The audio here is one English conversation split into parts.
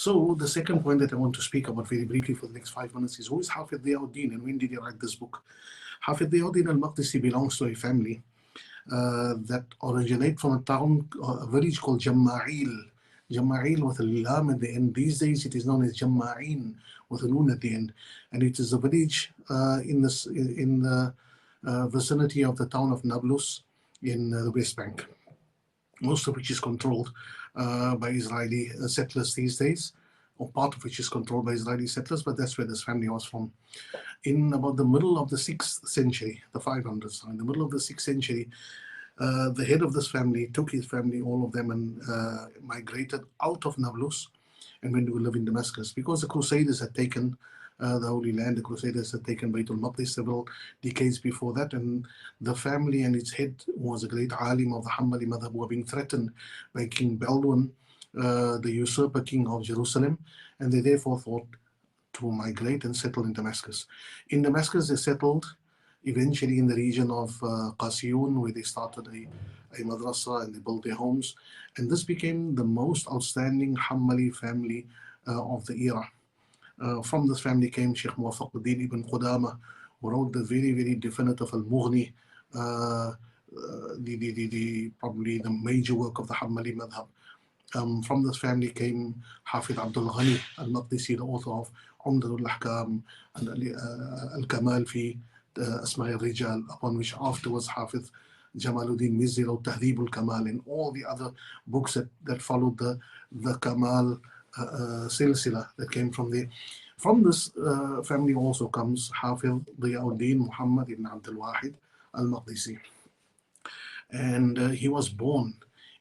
So the second point that I want to speak about very briefly for the next 5 minutes is, who is Hafid Diyauddin and when did he write this book? Hafid Diyauddin al-Maqdisi belongs to a family that originate from a town, a village called Jamma'il. Jamma'il with a lam at the end. These days it is known as Jamma'in with a noon at the end. And it is a village in the vicinity of the town of Nablus in the West Bank, most of which is controlled by Israeli settlers these days, or part of which is controlled by Israeli settlers, but that's where this family was from. In about the middle of the 6th century, the 500s, in the middle of the 6th century, the head of this family took his family, all of them, and migrated out of Nablus and went to live in Damascus, because the Crusaders had taken the Holy Land. The Crusaders had taken Baytul Maqdis several decades before that, and the family and its head was a great alim of the Hanbali madhab, who were being threatened by King Baldwin, the usurper king of Jerusalem, and they therefore thought to migrate and settle in Damascus. In Damascus, they settled eventually in the region of Qasiyun, where they started a madrasa and they built their homes. And this became the most outstanding Hanbali family of the era. From this family came Sheikh Muwafaquddin ibn Qudama, who wrote the very, very definitive Al-Mughni, probably the major work of the Hanbali madhab. From this family came Hafid Abdul Ghani al-Maqdisi, the author of Umdatul Ahkam and Al-Kamal fi Asma' al-Rijal, upon which afterwards Hafiz Jamaluddin Mizzi wrote Tahdhib al-Kamal, and all the other books that followed the Kamal silsila that came from there. From this family also comes Hafiz Diyauddin Muhammad ibn Abdul Wahid al-Maqdisi. And he was born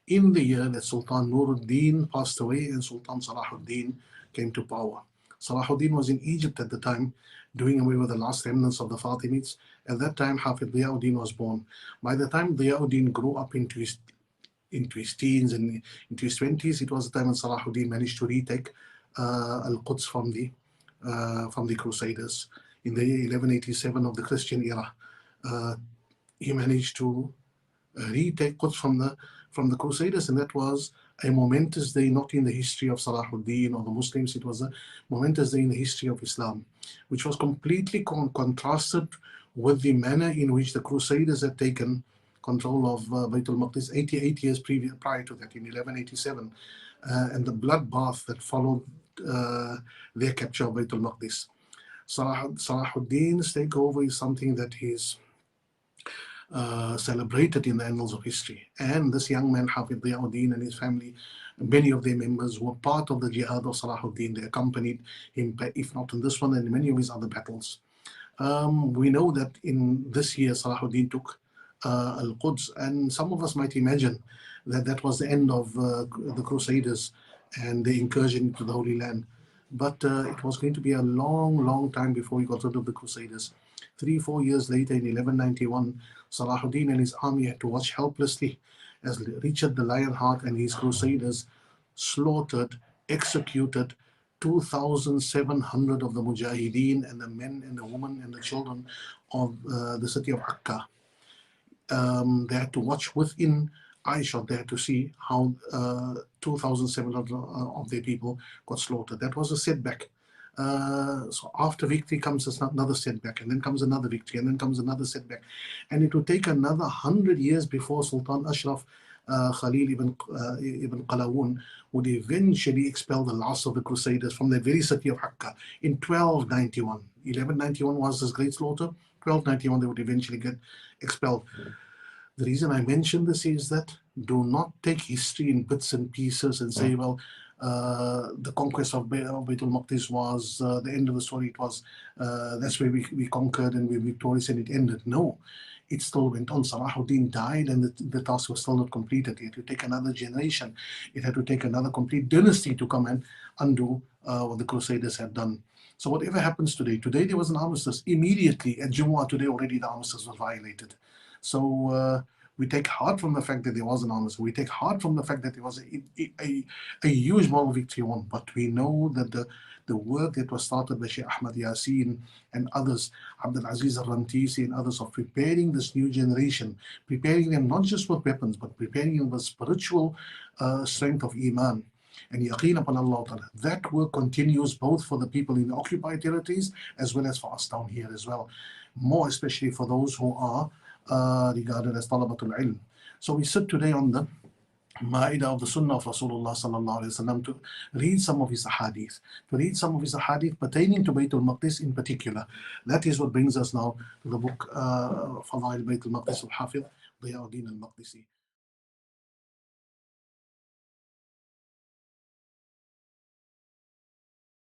in the year that Sultan Nuruddin passed away and Sultan Salahuddin came to power. Salahuddin was in Egypt at the time, doing away with the last remnants of the Fatimids. At that time, Hafid Diyauddin was born. By the time Diyauddin grew up into his teens and into his 20s, it was the time when Salahuddin managed to retake Al-Quds from the Crusaders. In the year 1187 of the Christian era, he managed to retake Quds from the Crusaders, and that was a momentous day, not in the history of Salahuddin or the Muslims. It was a momentous day in the history of Islam, which was completely contrasted with the manner in which the Crusaders had taken control of Baytul Maqdis 88 years prior to that, in 1187, and the bloodbath that followed their capture of Baytul Maqdis. Salahuddin's takeover is something that is celebrated in the annals of history. And this young man, Hafid Diyauddin, and his family, many of their members were part of the jihad of Salahuddin. They accompanied him, if not in this one, and in many of his other battles. We know that in this year, Salahuddin took Al-Quds, and some of us might imagine that that was the end of the Crusaders and the incursion into the Holy Land. But it was going to be a long, long time before we got rid of the Crusaders. 3-4 years later, in 1191, Salahuddin and his army had to watch helplessly as Richard the Lionheart and his Crusaders slaughtered, executed 2,700 of the Mujahideen and the men and the women and the children of the city of Akka. They had to watch within eyeshot. They had to see how 2,700 of their people got slaughtered. That was a setback. So after victory comes another setback, and then comes another victory, and then comes another setback. And it would take another 100 years before Sultan Ashraf Khalil ibn Qalawun would eventually expel the last of the Crusaders from the very city of Hakka in 1291. 1191 was this great slaughter. 1291 they would eventually get expelled. The reason I mention this is that do not take history in bits and pieces and say, well, the conquest of Baytul Maqdis was the end of the story. It was that's where we conquered and we were victorious and it ended. No, it still went on. Salahuddin died and the task was still not completed. It had to take another generation. It had to take another complete dynasty to come and undo what the Crusaders had done. So whatever happens today there was an armistice. Immediately at Jumu'ah today already the armistice was violated. So we take heart from the fact that there was an armistice. We take heart from the fact that there was a huge moral victory won. But we know that the work that was started by Sheikh Ahmad Yasin and others, Abdul Aziz al-Rantisi and others, of preparing this new generation, preparing them not just with weapons, but preparing them with spiritual strength of Iman, and yaqeen upon Allah Ta'ala. That work continues both for the people in the occupied territories as well as for us down here as well. More especially for those who are regarded as talabatul ilm. So we sit today on the Ma'idah of the Sunnah of Rasulullah sallallahu alaihi wasallam to read some of his ahadith, pertaining to Baytul Maqdis in particular. That is what brings us now to the book Fadail Baytul Maqdis al-Hafidh Diyauddin al-Maqdisi.